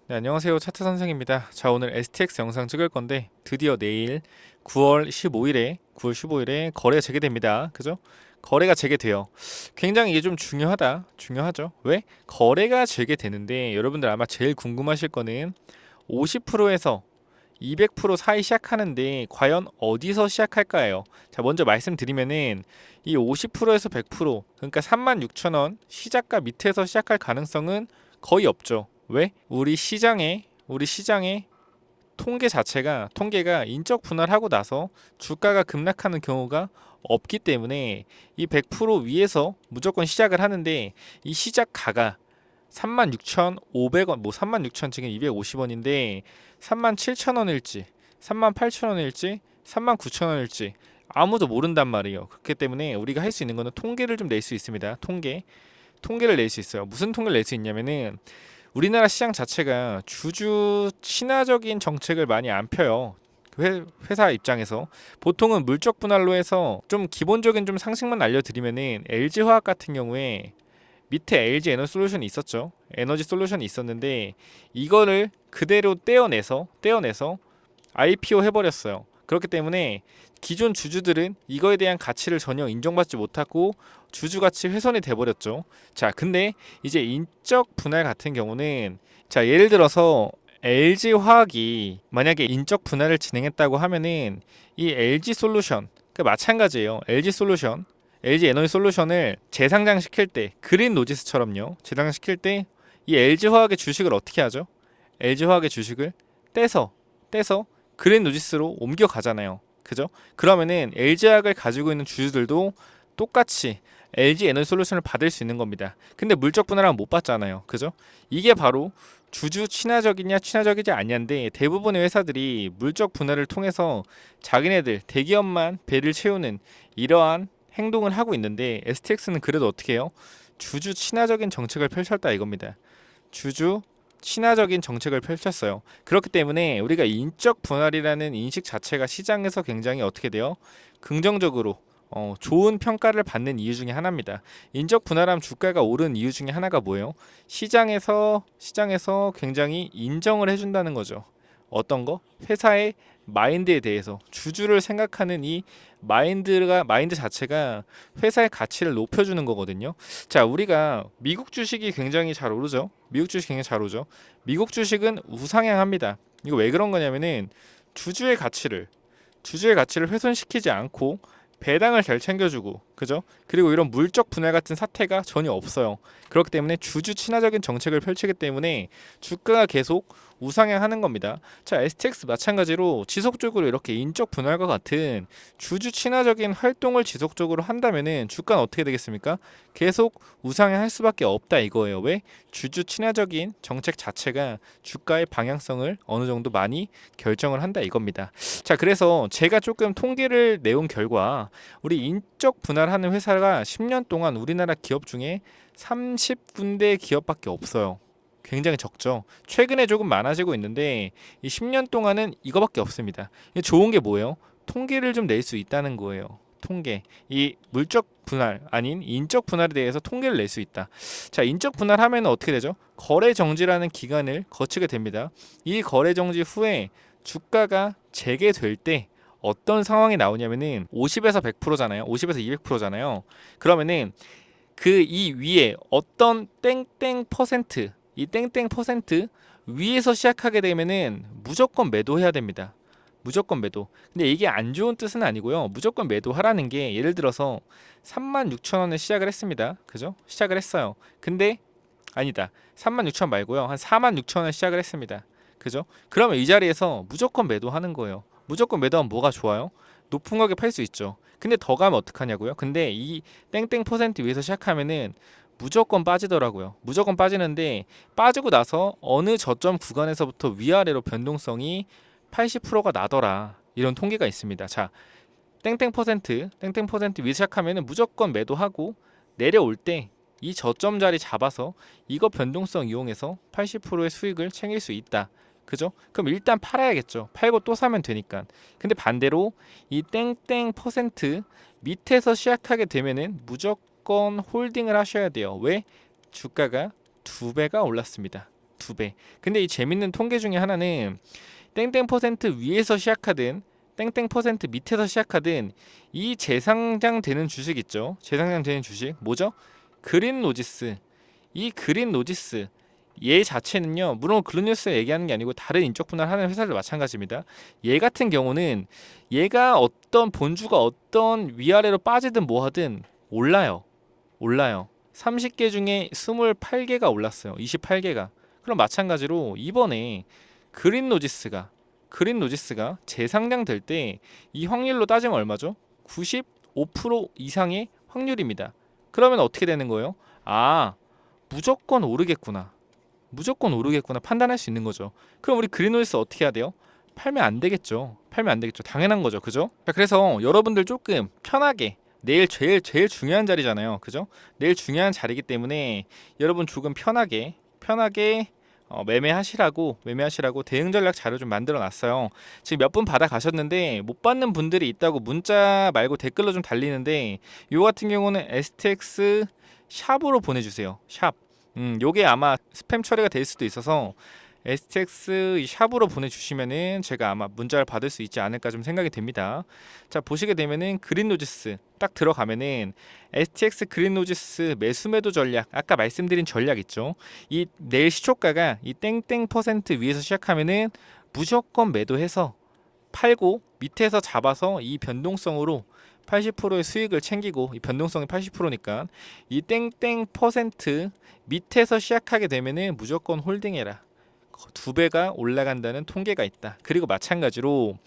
네, 안녕하세요. 차트 선생입니다. 자, 오늘 STX 영상 찍을 건데 드디어 내일 9월 15일에 거래가 재개됩니다. 그죠? 거래가 재개돼요. 굉장히 이게 좀 중요하죠. 왜? 거래가 재개되는데 여러분들 아마 제일 궁금하실 거는 50%에서 200% 사이 시작하는데 과연 어디서 시작할까요? 자, 먼저 말씀드리면은 이 50%에서 100% 그러니까 36,000원 시작가 밑에서 시작할 가능성은 거의 없죠. 왜? 우리 시장의 통계가 인적 분할하고 나서 주가가 급락하는 경우가 없기 때문에 이 100% 위에서 무조건 시작을 하는데 이 시작 가가 36,500원, 36,000 지금 250원인데 37,000원일지, 38,000원일지, 39,000원일지 아무도 모른단 말이에요. 그렇기 때문에 우리가 할 수 있는 거는 통계를 좀 낼 수 있습니다. 통계를 낼 수 있어요. 무슨 통계를 낼 수 있냐면은 우리나라 시장 자체가 주주 친화적인 정책을 많이 안 펴요. 회사 입장에서 보통은 물적 분할로 해서 좀 기본적인 좀 상식만 알려드리면은 LG화학 같은 경우에 밑에 LG 에너지 솔루션이 있었죠. 에너지 솔루션이 있었는데 이거를 그대로 떼어내서 IPO 해버렸어요. 그렇기 때문에 기존 주주들은 이거에 대한 가치를 전혀 인정받지 못하고 주주 가치 훼손이 돼버렸죠. 자, 근데 이제 인적 분할 같은 경우는 자, 예를 들어서 LG 화학이 만약에 인적 분할을 진행했다고 하면은 이 LG 솔루션 그 마찬가지예요. LG 에너지 솔루션을 재상장시킬 때 그린 노지스처럼요. 재상장시킬 때 이 LG 화학의 주식을 어떻게 하죠? LG 화학의 주식을 떼서 그린 노지스로 옮겨가잖아요. 그죠? 그러면은 LG화학을 가지고 있는 주주들도 똑같이 LG 에너지 솔루션을 받을 수 있는 겁니다. 근데 물적 분할은 못 받잖아요. 그죠? 이게 바로 주주 친화적이냐 친화적이지 않냐인데 대부분의 회사들이 물적 분할을 통해서 자기네들 대기업만 배를 채우는 이러한 행동을 하고 있는데 STX는 그래도 어떻게 해요? 주주 친화적인 정책을 펼쳤다 이겁니다. 주주 친화적인 정책을 펼쳤어요. 그렇기 때문에 우리가 인적 분할이라는 인식 자체가 시장에서 굉장히 어떻게 돼요? 긍정적으로 좋은 평가를 받는 이유 중에 하나입니다. 인적 분할하면 주가가 오른 이유 중에 하나가 뭐예요? 시장에서 굉장히 인정을 해준다는 거죠. 어떤 거? 회사의 마인드에 대해서 주주를 생각하는 이 마인드 자체가 회사의 가치를 높여주는 거거든요. 자, 우리가 미국 주식이 굉장히 잘 오르죠. 미국 주식은 우상향합니다. 이거 왜 그런 거냐면은 주주의 가치를 훼손시키지 않고 배당을 잘 챙겨주고, 그죠? 그리고 이런 물적 분할 같은 사태가 전혀 없어요. 그렇기 때문에 주주 친화적인 정책을 펼치기 때문에 주가가 계속 우상향하는 겁니다. 자, STX 마찬가지로 지속적으로 이렇게 인적 분할과 같은 주주 친화적인 활동을 지속적으로 한다면은 주가는 어떻게 되겠습니까? 계속 우상향할 수밖에 없다 이거예요. 왜? 주주 친화적인 정책 자체가 주가의 방향성을 어느 정도 많이 결정을 한다 이겁니다. 자, 그래서 제가 조금 통계를 내온 결과 우리 인적 분할하는 회사가 10년 동안 우리나라 기업 중에 30군데 기업밖에 없어요. 굉장히 적죠. 최근에 조금 많아지고 있는데 이 10년 동안은 이거밖에 없습니다. 좋은 게 뭐예요? 통계를 좀 낼 수 있다는 거예요. 통계. 이 물적 분할 아닌 인적 분할에 대해서 통계를 낼 수 있다. 자, 인적 분할하면 어떻게 되죠? 거래 정지라는 기간을 거치게 됩니다. 이 거래 정지 후에 주가가 재개될 때 어떤 상황이 나오냐면은 50에서 100%잖아요. 50에서 200%잖아요. 그러면은 그 이 위에 어떤 땡땡 퍼센트 이 땡땡 퍼센트 위에서 시작하게 되면은 무조건 매도해야 됩니다. 무조건 매도. 근데 이게 안 좋은 뜻은 아니고요. 무조건 매도하라는 게 예를 들어서 36,000원에 시작을 했습니다. 그죠? 시작을 했어요. 근데 아니다. 36,000원 말고요. 한 46,000원에 시작을 했습니다. 그죠? 그러면 이 자리에서 무조건 매도하는 거예요. 무조건 매도하면 뭐가 좋아요? 높은 가격에 팔 수 있죠. 근데 더 가면 어떡하냐고요? 근데 이 땡땡 퍼센트 위에서 시작하면은 무조건 빠지더라고요. 무조건 빠지는데 빠지고 나서 어느 저점 구간에서부터 위아래로 변동성이 80%가 나더라. 이런 통계가 있습니다. 자, 땡땡 퍼센트 위에서 시작하면은 무조건 매도하고 내려올 때 이 저점 자리 잡아서 이거 변동성 이용해서 80%의 수익을 챙길 수 있다. 그죠? 그럼 일단 팔아야겠죠. 팔고 또 사면 되니까. 근데 반대로 이 땡땡 퍼센트 밑에서 시작하게 되면은 무조건 홀딩을 하셔야 돼요. 왜? 주가가 두 배가 올랐습니다. 2배. 근데 이 재밌는 통계 중에 하나는 땡땡 퍼센트 위에서 시작하든 땡땡 퍼센트 밑에서 시작하든 이 재상장되는 주식 있죠. 재상장되는 주식 뭐죠? 그린 로지스. 이 그린 로지스 얘 자체는요, 물론 글루뉴스 얘기하는 게 아니고 다른 인적 분할하는 회사들 마찬가지입니다. 얘 같은 경우는 얘가 어떤 본주가 어떤 위아래로 빠지든 뭐하든 올라요. 30개 중에 28개가 올랐어요. 28개가. 그럼 마찬가지로 이번에 그린 로지스가 재상장 될 때 이 확률로 따지면 얼마죠? 95% 이상의 확률입니다. 그러면 어떻게 되는 거예요? 아, 무조건 오르겠구나. 판단할 수 있는 거죠. 그럼 우리 그린홀스 어떻게 해야 돼요? 팔면 안 되겠죠. 당연한 거죠. 그죠? 자, 그래서 여러분들 조금 편하게 내일 제일 중요한 자리잖아요. 그죠? 내일 중요한 자리이기 때문에 여러분 조금 편하게 매매하시라고 대응 전략 자료 좀 만들어 놨어요. 지금 몇 분 받아 가셨는데 못 받는 분들이 있다고 문자 말고 댓글로 좀 달리는데 요 같은 경우는 STX 샵으로 보내주세요. 샵. 요게 아마 스팸 처리가 될 수도 있어서 STX 샵으로 보내주시면은 제가 아마 문자를 받을 수 있지 않을까 좀 생각이 됩니다. 자, 보시게 되면은 그린로지스 딱 들어가면은 STX 그린로지스 매수매도 전략, 아까 말씀드린 전략 있죠. 이 내일 시초가가 이 땡땡 퍼센트 위에서 시작하면은 무조건 매도해서 팔고 밑에서 잡아서 이 변동성으로 80%의 수익을 챙기고, 이 변동성이 80%니까 이 땡땡 퍼센트 밑에서 시작하게 되면은 무조건 홀딩해라. 2배가 올라간다는 통계가 있다. 그리고 마찬가지로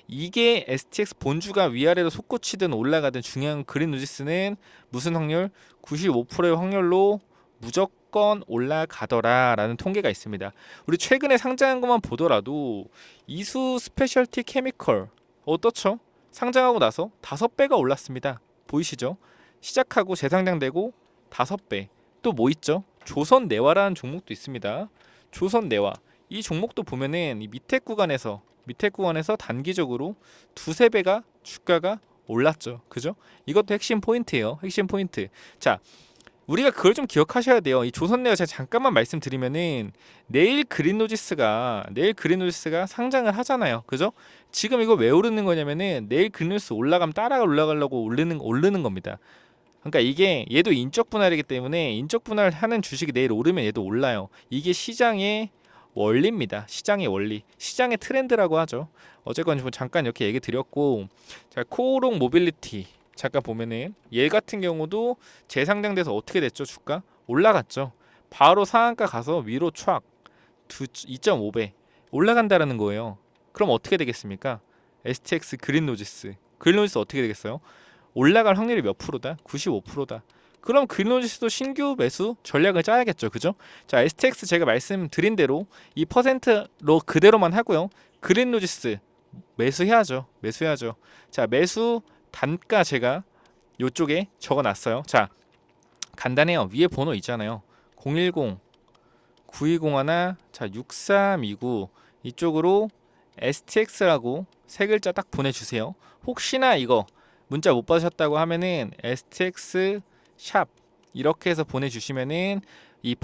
이게 STX 본주가 위아래로 솟구치든 올라가든 중요한 그린 루지스는 무슨 확률? 95%의 확률로 무조건 올라가더라라는 통계가 있습니다. 우리 최근에 상장한 것만 보더라도 이수 스페셜티 케미컬 어떻죠? 상장하고 나서 5배가 올랐습니다. 보이시죠? 시작하고 재상장되고 5배. 또 뭐 있죠? 조선내화라는 종목도 있습니다. 조선내화. 이 종목도 보면은 이 밑에 구간에서 단기적으로 2~3배가 주가가 올랐죠. 그죠? 이것도 핵심 포인트예요. 핵심 포인트. 자, 우리가 그걸 좀 기억하셔야 돼요. 이 조선내화 제가 잠깐만 말씀드리면은 내일 그린로지스가 상장을 하잖아요. 그죠? 지금 이거 왜 오르는 거냐면은 내일 그린로지스 올라가면 따라 올라가려고 오르는 겁니다. 그러니까 이게 얘도 인적 분할이기 때문에 인적 분할하는 주식이 내일 오르면 얘도 올라요. 이게 시장의 원리입니다. 시장의 원리, 시장의 트렌드라고 하죠. 어쨌건 잠깐 이렇게 얘기 드렸고, 자, 코오롱 모빌리티 잠깐 보면은 얘 같은 경우도 재상장돼서 어떻게 됐죠? 주가 올라갔죠. 바로 상한가 가서 위로 촥 2.5배 올라간다라는 거예요. 그럼 어떻게 되겠습니까? STX 그린로지스 어떻게 되겠어요? 올라갈 확률이 몇 프로다? 95%다. 그럼 그린로지스도 신규 매수 전략을 짜야겠죠. 그죠? 자, STX 제가 말씀드린 대로 이 퍼센트로 그대로만 하고요. 그린로지스 매수해야죠. 자, 매수 단가 제가 요쪽에 적어놨어요. 자, 간단해요. 위에 번호 있잖아요. 010 9201 자 6329 이쪽으로 STX라고 세 글자 딱 보내주세요. 혹시나 이거 문자 못 받으셨다고 하면은 STX 샵 이렇게 해서 보내주시면은 이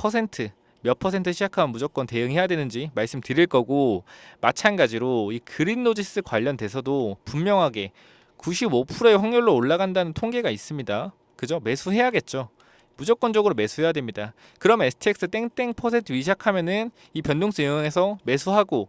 몇 퍼센트 시작하면 무조건 대응해야 되는지 말씀드릴 거고, 마찬가지로 이 그린로지스 관련돼서도 분명하게 95%의 확률로 올라간다는 통계가 있습니다. 그죠? 매수해야겠죠. 무조건적으로 매수해야 됩니다. 그럼 STX 땡땡 퍼센트 위 시작하면은 이 변동성 이용해서 매도하고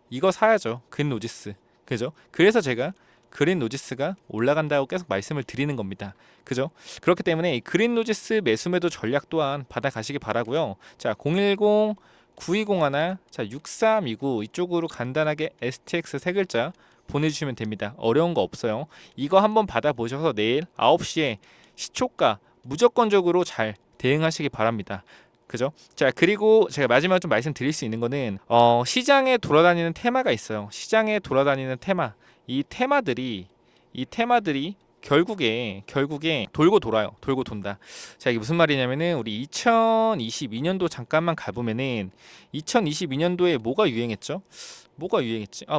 이거 사야죠. 그린로지스. 그죠? 그래서 제가 그린로지스가 올라간다고 계속 말씀을 드리는 겁니다. 그죠? 그렇기 때문에 이 그린로지스 매수매도 전략 또한 받아가시기 바라고요. 자, 010 9201 자 6329 이쪽으로 간단하게 STX 세 글자 보내주시면 됩니다. 어려운 거 없어요. 이거 한번 받아보셔서 내일 9시에 시초가 무조건적으로 잘 대응하시기 바랍니다. 그죠? 자, 그리고 제가 마지막으로 좀 말씀드릴 수 있는 거는 시장에 돌아다니는 테마가 있어요. 시장에 돌아다니는 테마. 이 테마들이 결국에 돌고 돈다. 자, 이게 무슨 말이냐면은 우리 2022년도 잠깐만 가보면은 2022년도에 뭐가 유행했죠?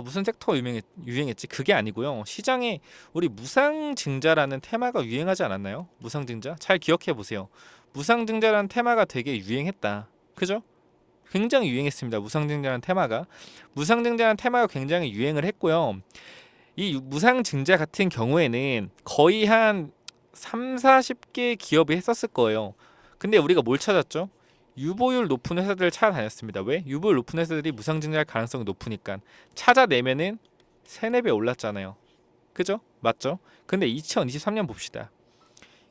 무슨 섹터가 유행했지? 그게 아니고요. 시장에 우리 무상증자라는 테마가 유행하지 않았나요? 무상증자? 잘 기억해 보세요. 무상증자라는 테마가 되게 유행했다. 그죠? 굉장히 유행했습니다. 무상증자라는 테마가. 무상증자라는 테마가 굉장히 유행을 했고요. 이 무상증자 같은 경우에는 거의 한 3, 40개 기업이 했었을 거예요. 근데 우리가 뭘 찾았죠? 유보율 높은 회사들을 찾아다녔습니다. 왜? 유보율 높은 회사들이 무상증자할 가능성이 높으니까. 찾아내면은 3, 4배 올랐잖아요. 그죠? 맞죠? 근데 2023년 봅시다.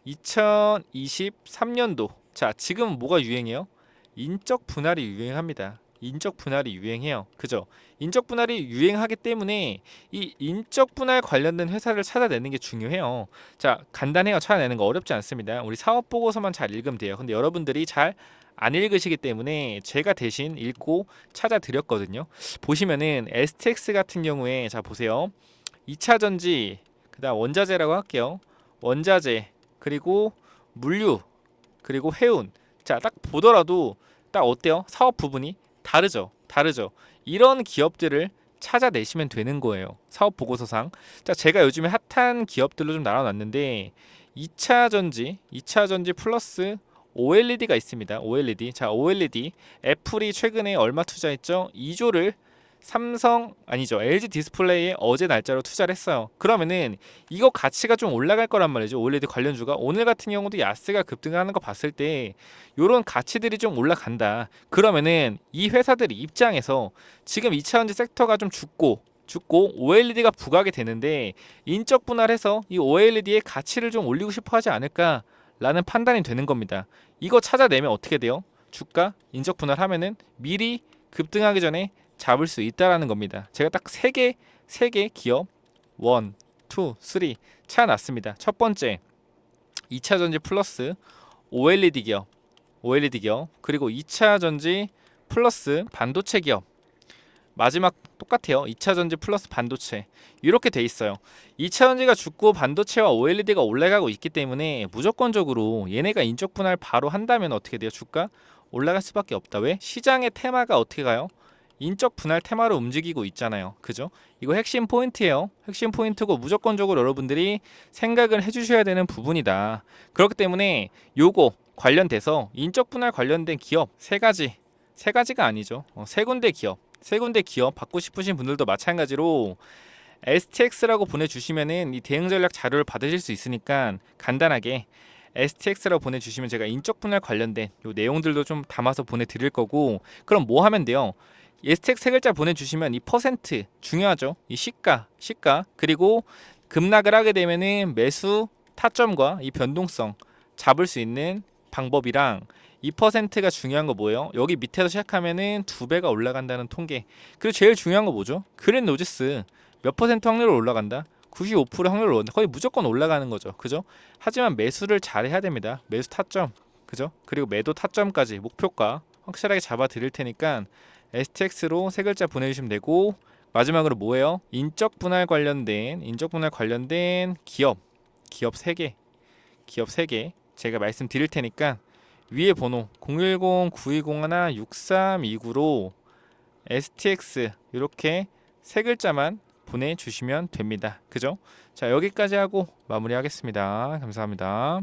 2023년도. 자, 지금 뭐가 유행해요? 인적 분할이 유행합니다. 인적 분할이 유행해요. 그죠? 인적 분할이 유행하기 때문에 이 인적 분할 관련된 회사를 찾아내는 게 중요해요. 자, 간단해요. 찾아내는 거 어렵지 않습니다. 우리 사업 보고서만 잘 읽으면 돼요. 근데 여러분들이 잘 안 읽으시기 때문에 제가 대신 읽고 찾아 드렸거든요. 보시면은 STX 같은 경우에 자 보세요. 2차 전지, 그다음 원자재라고 할게요. 원자재, 그리고 물류, 그리고 해운. 자, 딱 보더라도 딱 어때요? 사업 부분이 다르죠. 다르죠. 이런 기업들을 찾아내시면 되는 거예요. 사업 보고서상. 자, 제가 요즘에 핫한 기업들로 좀 나눠놨는데 2차 전지 플러스 OLED가 있습니다. OLED. 자, OLED. 애플이 최근에 얼마 투자했죠? 2조를 삼성 아니죠. LG 디스플레이에 어제 날짜로 투자를 했어요. 그러면은 이거 가치가 좀 올라갈 거란 말이죠. OLED 관련주가 오늘 같은 경우도 야스가 급등하는 거 봤을 때 요런 가치들이 좀 올라간다. 그러면은 이 회사들 입장에서 지금 2차전지 섹터가 좀 죽고 OLED가 부각이 되는데 인적 분할해서 이 OLED의 가치를 좀 올리고 싶어 하지 않을까라는 판단이 되는 겁니다. 이거 찾아내면 어떻게 돼요? 주가 인적 분할하면은 미리 급등하기 전에 잡을 수 있다라는 겁니다. 제가 딱 세 개 기업 1, 2, 3 찾아놨습니다. 첫 번째 2차 전지 플러스 OLED 기업, 그리고 2차 전지 플러스 반도체 기업. 마지막 똑같아요. 2차 전지 플러스 반도체. 이렇게 돼 있어요. 2차 전지가 죽고 반도체와 OLED가 올라가고 있기 때문에 무조건적으로 얘네가 인적 분할 바로 한다면 어떻게 돼요? 주가 올라갈 수밖에 없다. 왜? 시장의 테마가 어떻게 가요? 인적 분할 테마로 움직이고 있잖아요. 그죠? 이거 핵심 포인트예요. 핵심 포인트고 무조건적으로 여러분들이 생각을 해주셔야 되는 부분이다. 그렇기 때문에 요거 관련돼서 인적 분할 관련된 기업 세 가지가 아니죠. 세 군데 기업 받고 싶으신 분들도 마찬가지로 STX라고 보내주시면은 이 대응 전략 자료를 받으실 수 있으니까 간단하게 STX라고 보내주시면 제가 인적 분할 관련된 요 내용들도 좀 담아서 보내드릴 거고, 그럼 뭐 하면 돼요? STX 세 글자 보내주시면 이 퍼센트 중요하죠. 이 시가 그리고 급락을 하게 되면은 매수 타점과 이 변동성 잡을 수 있는 방법이랑 이 퍼센트가 중요한 거 뭐예요? 여기 밑에서 시작하면은 2배가 올라간다는 통계. 그리고 제일 중요한 거 뭐죠? 그랜 로지스 몇 퍼센트 확률로 올라간다? 95% 확률로 올라간다. 거의 무조건 올라가는 거죠. 그죠? 하지만 매수를 잘 해야 됩니다. 매수 타점. 그죠? 그리고 매도 타점까지 목표가 확실하게 잡아 드릴 테니까 STX로 세 글자 보내주시면 되고, 마지막으로 뭐예요? 인적 분할 관련된 기업 3개 제가 말씀드릴 테니까 위에 번호 010-9201-6329로 STX 이렇게 세 글자만 보내주시면 됩니다. 그죠? 자, 여기까지 하고 마무리하겠습니다. 감사합니다.